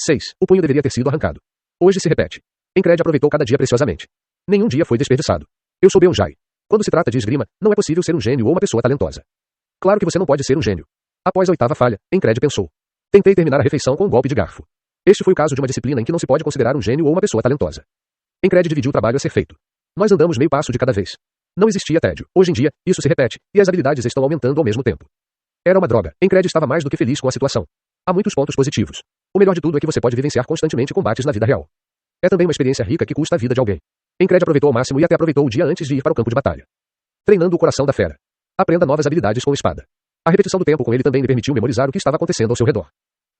6. O punho deveria ter sido arrancado. Hoje se repete. Encred aproveitou cada dia preciosamente. Nenhum dia foi desperdiçado. Eu sou Beonjai. Quando se trata de esgrima, não é possível ser um gênio ou uma pessoa talentosa. Claro que você não pode ser um gênio. Após a 8ª falha, Encred pensou. Tentei terminar a refeição com um golpe de garfo. Este foi o caso de uma disciplina em que não se pode considerar um gênio ou uma pessoa talentosa. Encred dividiu o trabalho a ser feito. Nós andamos meio passo de cada vez. Não existia tédio. Hoje em dia, isso se repete, e as habilidades estão aumentando ao mesmo tempo. Era uma droga. Encred estava mais do que feliz com a situação. Há muitos pontos positivos. O melhor de tudo é que você pode vivenciar constantemente combates na vida real. É também uma experiência rica que custa a vida de alguém. Encred aproveitou ao máximo e até aproveitou o dia antes de ir para o campo de batalha. Treinando o coração da fera. Aprenda novas habilidades com espada. A repetição do tempo com ele também lhe permitiu memorizar o que estava acontecendo ao seu redor.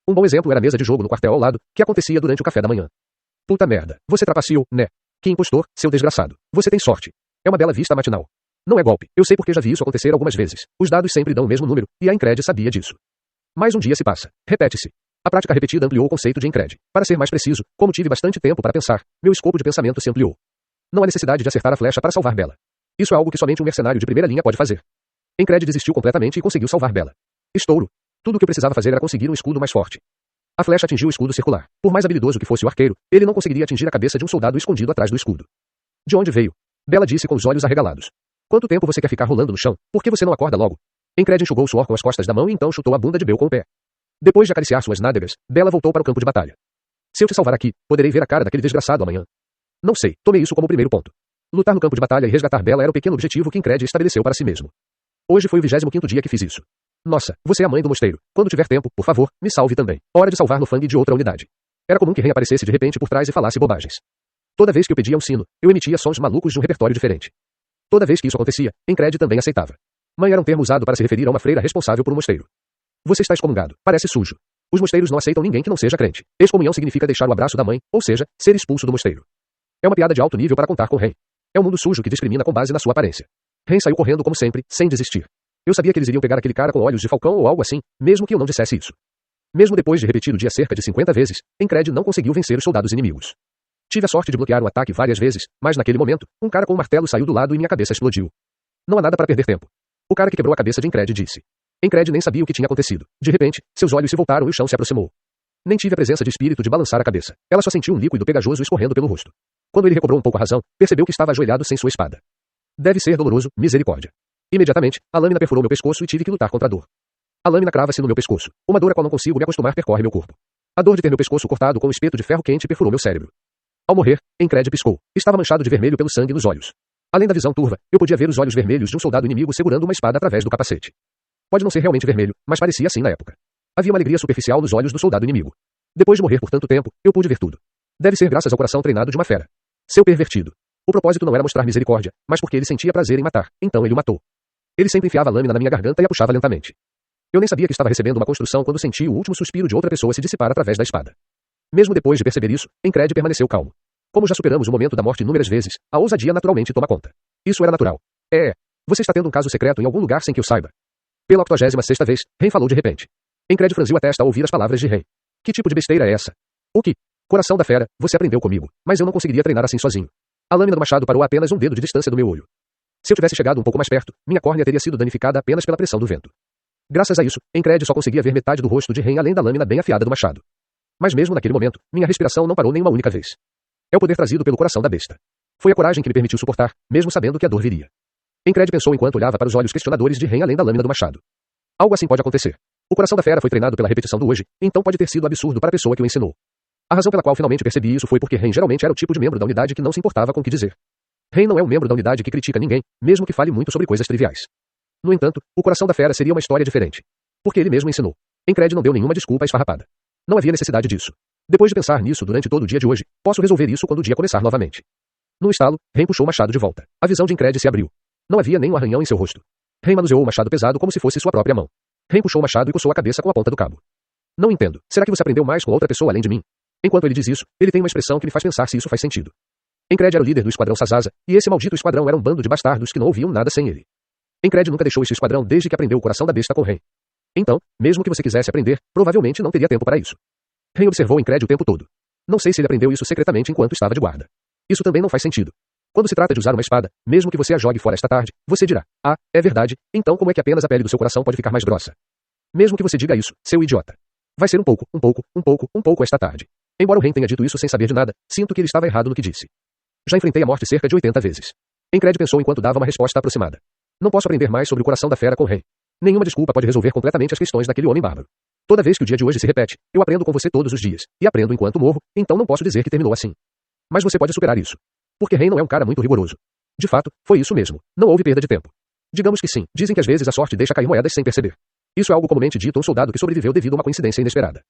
Um bom exemplo era a mesa de jogo no quartel ao lado, que acontecia durante o café da manhã. Puta merda. Você trapaceou, né? Que impostor, seu desgraçado. Você tem sorte. É uma bela vista matinal. Não é golpe. Eu sei porque já vi isso acontecer algumas vezes. Os dados sempre dão o mesmo número, e a Encred sabia disso. Mais um dia se passa. Repete-se. A prática repetida ampliou o conceito de Encred. Para ser mais preciso, como tive bastante tempo para pensar, meu escopo de pensamento se ampliou. Não há necessidade de acertar a flecha para salvar Bela. Isso é algo que somente um mercenário de primeira linha pode fazer. Encred desistiu completamente e conseguiu salvar Bela. Estouro. Tudo o que eu precisava fazer era conseguir um escudo mais forte. A flecha atingiu o escudo circular. Por mais habilidoso que fosse o arqueiro, ele não conseguiria atingir a cabeça de um soldado escondido atrás do escudo. De onde veio? Bela disse com os olhos arregalados. Quanto tempo você quer ficar rolando no chão? Por que você não acorda logo? Encred enxugou o suor com as costas da mão e então chutou a bunda de Bel com o pé. Depois de acariciar suas nádegas, Bela voltou para o campo de batalha. Se eu te salvar aqui, poderei ver a cara daquele desgraçado amanhã. Não sei, tomei isso como o primeiro ponto. Lutar no campo de batalha e resgatar Bela era o pequeno objetivo que Encred estabeleceu para si mesmo. Hoje foi o 25º dia que fiz isso. Nossa, você é a mãe do mosteiro. Quando tiver tempo, por favor, me salve também. Hora de salvar Lofang de outra unidade. Era comum que Ren aparecesse de repente por trás e falasse bobagens. Toda vez que eu pedia um sino, eu emitia sons malucos de um repertório diferente. Toda vez que isso acontecia, Encred também aceitava. Mãe era um termo usado para se referir a uma freira responsável por um mosteiro. Você está excomungado. Parece sujo. Os mosteiros não aceitam ninguém que não seja crente. Excomunhão significa deixar o abraço da mãe, ou seja, ser expulso do mosteiro. É uma piada de alto nível para contar com Ren. É um mundo sujo que discrimina com base na sua aparência. Ren saiu correndo como sempre, sem desistir. Eu sabia que eles iriam pegar aquele cara com olhos de falcão ou algo assim, mesmo que eu não dissesse isso. Mesmo depois de repetir o dia cerca de 50 vezes, Encred não conseguiu vencer os soldados inimigos. Tive a sorte de bloquear o ataque várias vezes, mas naquele momento, um cara com um martelo saiu do lado e minha cabeça explodiu. Não há nada para perder tempo. O cara que quebrou a cabeça de Encred disse. Encred nem sabia o que tinha acontecido. De repente, seus olhos se voltaram e o chão se aproximou. Nem tive a presença de espírito de balançar a cabeça. Ela só sentiu um líquido pegajoso escorrendo pelo rosto. Quando ele recobrou um pouco a razão, percebeu que estava ajoelhado sem sua espada. Deve ser doloroso, misericórdia. Imediatamente, a lâmina perfurou meu pescoço e tive que lutar contra a dor. A lâmina crava-se no meu pescoço. Uma dor a qual não consigo me acostumar percorre meu corpo. A dor de ter meu pescoço cortado com um espeto de ferro quente perfurou meu cérebro. Ao morrer, Encred piscou. Estava manchado de vermelho pelo sangue nos olhos. Além da visão turva, eu podia ver os olhos vermelhos de um soldado inimigo segurando uma espada através do capacete. Pode não ser realmente vermelho, mas parecia assim na época. Havia uma alegria superficial nos olhos do soldado inimigo. Depois de morrer por tanto tempo, eu pude ver tudo. Deve ser graças ao coração treinado de uma fera. Seu pervertido. O propósito não era mostrar misericórdia, mas porque ele sentia prazer em matar, então ele o matou. Ele sempre enfiava a lâmina na minha garganta e a puxava lentamente. Eu nem sabia que estava recebendo uma construção quando senti o último suspiro de outra pessoa se dissipar através da espada. Mesmo depois de perceber isso, Encred permaneceu calmo. Como já superamos o momento da morte inúmeras vezes, a ousadia naturalmente toma conta. Isso era natural. Você está tendo um caso secreto em algum lugar sem que eu saiba. Pela 86ª vez, Ren falou de repente. Encred franziu a testa ao ouvir as palavras de Ren. Que tipo de besteira é essa? O que? Coração da fera, você aprendeu comigo, mas eu não conseguiria treinar assim sozinho. A lâmina do machado parou a apenas um dedo de distância do meu olho. Se eu tivesse chegado um pouco mais perto, minha córnea teria sido danificada apenas pela pressão do vento. Graças a isso, Encred só conseguia ver metade do rosto de Ren além da lâmina bem afiada do machado. Mas mesmo naquele momento, minha respiração não parou nem uma única vez. É o poder trazido pelo coração da besta. Foi a coragem que me permitiu suportar, mesmo sabendo que a dor viria. Encred pensou enquanto olhava para os olhos questionadores de Ren além da lâmina do machado. Algo assim pode acontecer. O coração da fera foi treinado pela repetição do hoje, então pode ter sido absurdo para a pessoa que o ensinou. A razão pela qual finalmente percebi isso foi porque Ren geralmente era o tipo de membro da unidade que não se importava com o que dizer. Ren não é um membro da unidade que critica ninguém, mesmo que fale muito sobre coisas triviais. No entanto, o coração da fera seria uma história diferente. Porque ele mesmo ensinou. Encred não deu nenhuma desculpa esfarrapada. Não havia necessidade disso. Depois de pensar nisso durante todo o dia de hoje, posso resolver isso quando o dia começar novamente. No estalo, Ren puxou o machado de volta. A visão de Encred se abriu. Não havia nem um arranhão em seu rosto. Ren manuseou o machado pesado como se fosse sua própria mão. Ren puxou o machado e coçou a cabeça com a ponta do cabo. Não entendo. Será que você aprendeu mais com outra pessoa além de mim? Enquanto ele diz isso, ele tem uma expressão que me faz pensar se isso faz sentido. Encred era o líder do esquadrão Sazasa, e esse maldito esquadrão era um bando de bastardos que não ouviam nada sem ele. Encred nunca deixou esse esquadrão desde que aprendeu o coração da besta com Ren. Então, mesmo que você quisesse aprender, provavelmente não teria tempo para isso. Ren observou Encred o tempo todo. Não sei se ele aprendeu isso secretamente enquanto estava de guarda. Isso também não faz sentido. Quando se trata de usar uma espada, mesmo que você a jogue fora esta tarde, você dirá, é verdade, então como é que apenas a pele do seu coração pode ficar mais grossa? Mesmo que você diga isso, seu idiota. Vai ser um pouco esta tarde. Embora o Ren tenha dito isso sem saber de nada, sinto que ele estava errado no que disse. Já enfrentei a morte cerca de 80 vezes. Encred pensou enquanto dava uma resposta aproximada. Não posso aprender mais sobre o coração da fera com Ren. Nenhuma desculpa pode resolver completamente as questões daquele homem bárbaro. Toda vez que o dia de hoje se repete, eu aprendo com você todos os dias, e aprendo enquanto morro, então não posso dizer que terminou assim. Mas você pode superar isso. Porque Ren não é um cara muito rigoroso. De fato, foi isso mesmo. Não houve perda de tempo. Digamos que sim. Dizem que às vezes a sorte deixa cair moedas sem perceber. Isso é algo comumente dito a um soldado que sobreviveu devido a uma coincidência inesperada.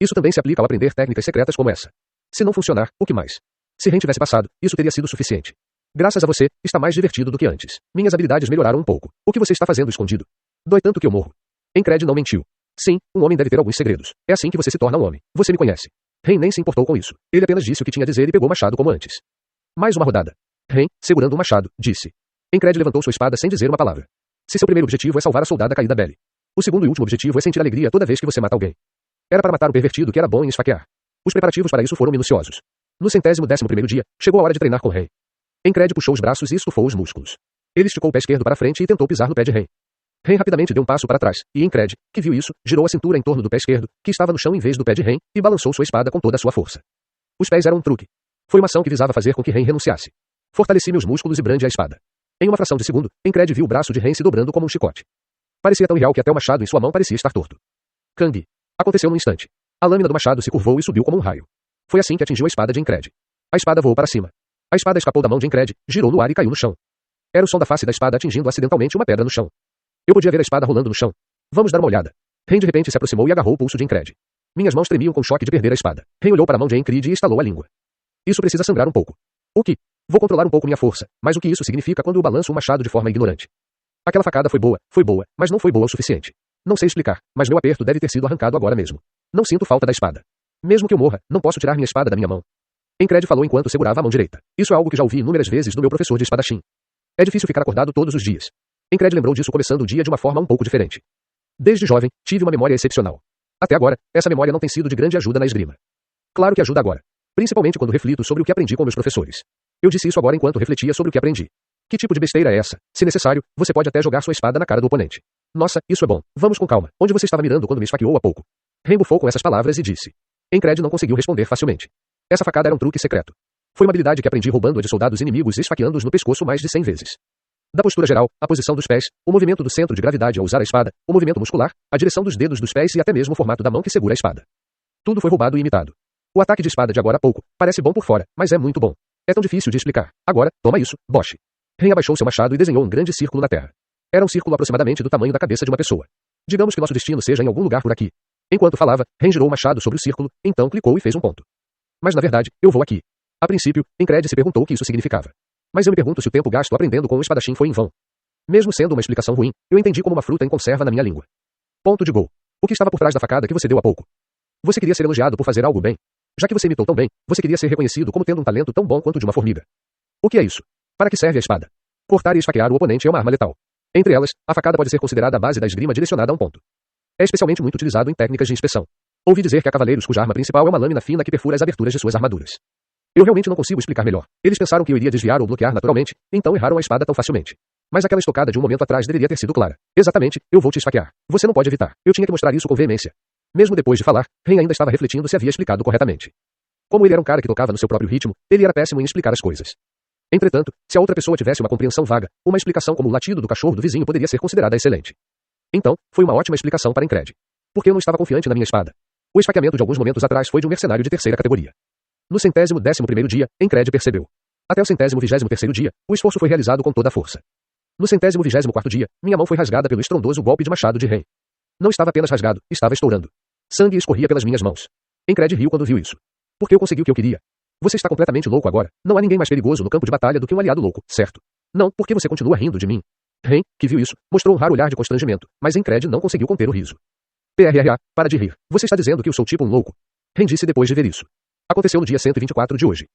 Isso também se aplica ao aprender técnicas secretas como essa. Se não funcionar, o que mais? Se Ren tivesse passado, isso teria sido suficiente. Graças a você, está mais divertido do que antes. Minhas habilidades melhoraram um pouco. O que você está fazendo escondido? Dói tanto que eu morro. Encred não mentiu. Sim, um homem deve ter alguns segredos. É assim que você se torna um homem. Você me conhece. Ren nem se importou com isso. Ele apenas disse o que tinha a dizer e pegou o machado como antes. Mais uma rodada. Ren, segurando o machado, disse. Encred levantou sua espada sem dizer uma palavra. Se seu primeiro objetivo é salvar a soldada caída Belly. O segundo e último objetivo é sentir alegria toda vez que você mata alguém. Era para matar o pervertido que era bom em esfaquear. Os preparativos para isso foram minuciosos. No 111º dia, chegou a hora de treinar com Ren. Encred puxou os braços e estufou os músculos. Ele esticou o pé esquerdo para frente e tentou pisar no pé de Ren. Ren rapidamente deu um passo para trás, e Encred, que viu isso, girou a cintura em torno do pé esquerdo, que estava no chão em vez do pé de Ren, e balançou sua espada com toda a sua força. Os pés eram um truque. Foi uma ação que visava fazer com que Ren renunciasse. Fortaleci meus músculos e brande a espada. Em uma fração de segundo, Encred viu o braço de Ren se dobrando como um chicote. Parecia tão real que até o machado em sua mão parecia estar torto. Kang. Aconteceu num instante. A lâmina do machado se curvou e subiu como um raio. Foi assim que atingiu a espada de Encred. A espada voou para cima. A espada escapou da mão de Encred, girou no ar e caiu no chão. Era o som da face da espada atingindo acidentalmente uma pedra no chão. Eu podia ver a espada rolando no chão. Vamos dar uma olhada. Ren de repente se aproximou e agarrou o pulso de Encred. Minhas mãos tremiam com o choque de perder a espada. Ren olhou para a mão de Encred e estalou a língua. Isso precisa sangrar um pouco. O que? Vou controlar um pouco minha força, mas o que isso significa quando eu balanço o machado de forma ignorante? Aquela facada foi boa, mas não foi boa o suficiente. Não sei explicar, mas meu aperto deve ter sido arrancado agora mesmo. Não sinto falta da espada. Mesmo que eu morra, não posso tirar minha espada da minha mão. Encred falou enquanto segurava a mão direita. Isso é algo que já ouvi inúmeras vezes do meu professor de espadachim. É difícil ficar acordado todos os dias. Encred lembrou disso começando o dia de uma forma um pouco diferente. Desde jovem, tive uma memória excepcional. Até agora, essa memória não tem sido de grande ajuda na esgrima. Claro que ajuda agora. Principalmente quando reflito sobre o que aprendi com meus professores. Eu disse isso agora enquanto refletia sobre o que aprendi. Que tipo de besteira é essa? Se necessário, você pode até jogar sua espada na cara do oponente. Nossa, isso é bom. Vamos com calma. Onde você estava mirando quando me esfaqueou há pouco? Ren bufou com essas palavras e disse. Encred não conseguiu responder facilmente. Essa facada era um truque secreto. Foi uma habilidade que aprendi roubando-a de soldados inimigos e esfaqueando-os no pescoço mais de 100 vezes. Da postura geral, a posição dos pés, o movimento do centro de gravidade ao usar a espada, o movimento muscular, a direção dos dedos dos pés e até mesmo o formato da mão que segura a espada. Tudo foi roubado e imitado. O ataque de espada de agora a pouco parece bom por fora, mas é muito bom. É tão difícil de explicar. Agora, toma isso, Bosch. Ren abaixou seu machado e desenhou um grande círculo na terra. Era um círculo aproximadamente do tamanho da cabeça de uma pessoa. Digamos que nosso destino seja em algum lugar por aqui. Enquanto falava, Ren girou o machado sobre o círculo, então clicou e fez um ponto. Mas na verdade, eu vou aqui. A princípio, Encred se perguntou o que isso significava. Mas eu me pergunto se o tempo gasto aprendendo com o espadachim foi em vão. Mesmo sendo uma explicação ruim, eu entendi como uma fruta em conserva na minha língua. Ponto de gol. O que estava por trás da facada que você deu há pouco? Você queria ser elogiado por fazer algo bem? Já que você imitou tão bem, você queria ser reconhecido como tendo um talento tão bom quanto o de uma formiga. O que é isso? Para que serve a espada? Cortar e esfaquear o oponente é uma arma letal. Entre elas, a facada pode ser considerada a base da esgrima direcionada a um ponto. É especialmente muito utilizado em técnicas de inspeção. Ouvi dizer que há cavaleiros cuja arma principal é uma lâmina fina que perfura as aberturas de suas armaduras. Eu realmente não consigo explicar melhor. Eles pensaram que eu iria desviar ou bloquear naturalmente, então erraram a espada tão facilmente. Mas aquela estocada de um momento atrás deveria ter sido clara. Exatamente, eu vou te esfaquear. Você não pode evitar. Eu tinha que mostrar isso com veemência. Mesmo depois de falar, Ren ainda estava refletindo se havia explicado corretamente. Como ele era um cara que tocava no seu próprio ritmo, ele era péssimo em explicar as coisas. Entretanto, se a outra pessoa tivesse uma compreensão vaga, uma explicação como o latido do cachorro do vizinho poderia ser considerada excelente. Então, foi uma ótima explicação para Encred. Porque eu não estava confiante na minha espada. O esfaqueamento de alguns momentos atrás foi de um mercenário de terceira categoria. No 111º dia, Encred percebeu. Até o 123º dia, o esforço foi realizado com toda a força. No 124º dia, minha mão foi rasgada pelo estrondoso golpe de machado de Ren. Não estava apenas rasgado, estava estourando. Sangue escorria pelas minhas mãos. Encred riu quando viu isso. Porque eu consegui o que eu queria. Você está completamente louco agora. Não há ninguém mais perigoso no campo de batalha do que um aliado louco, certo? Não, porque você continua rindo de mim. Ren, que viu isso, mostrou um raro olhar de constrangimento, mas Encred não conseguiu conter o riso. PRRA, para de rir. Você está dizendo que eu sou tipo um louco. Ren disse depois de ver isso. Aconteceu no dia 124 de hoje.